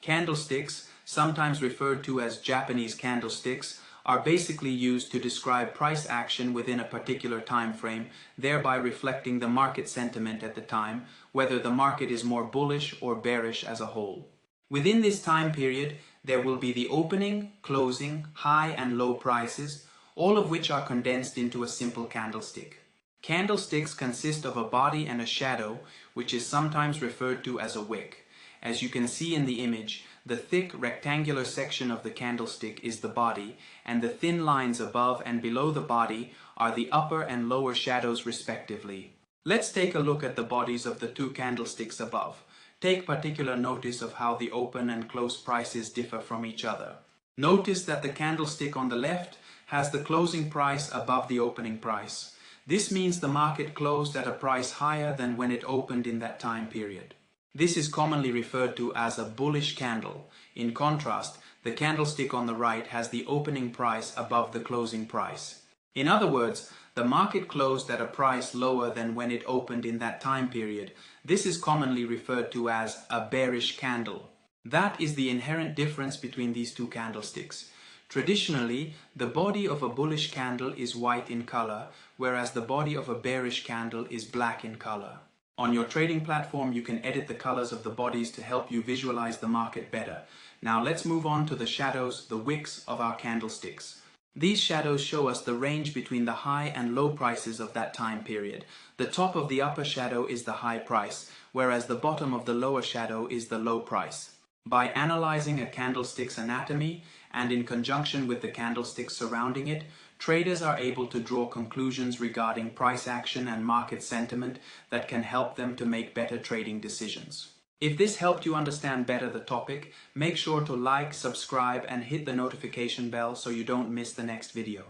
Candlesticks, sometimes referred to as Japanese candlesticks, are basically used to describe price action within a particular time frame, thereby reflecting the market sentiment at the time, whether the market is more bullish or bearish as a whole. Within this time period, there will be the opening, closing, high and low prices, all of which are condensed into a simple candlestick. Candlesticks consist of a body and a shadow, which is sometimes referred to as a wick. As you can see in the image, the thick rectangular section of the candlestick is the body, and the thin lines above and below the body are the upper and lower shadows respectively. Let's take a look at the bodies of the two candlesticks above. Take particular notice of how the open and close prices differ from each other. Notice that the candlestick on the left has the closing price above the opening price. This means the market closed at a price higher than when it opened in that time period. This is commonly referred to as a bullish candle. In contrast, the candlestick on the right has the opening price above the closing price. In other words, the market closed at a price lower than when it opened in that time period. This is commonly referred to as a bearish candle. That is the inherent difference between these two candlesticks. Traditionally, the body of a bullish candle is white in color, whereas the body of a bearish candle is black in color. On your trading platform, you can edit the colors of the bodies to help you visualize the market better. Now let's move on to the shadows, the wicks of our candlesticks. These shadows show us the range between the high and low prices of that time period. The top of the upper shadow is the high price, whereas the bottom of the lower shadow is the low price. By analyzing a candlestick's anatomy, and in conjunction with the candlesticks surrounding it, traders are able to draw conclusions regarding price action and market sentiment that can help them to make better trading decisions. If this helped you understand better the topic, make sure to like, subscribe, and hit the notification bell so you don't miss the next video.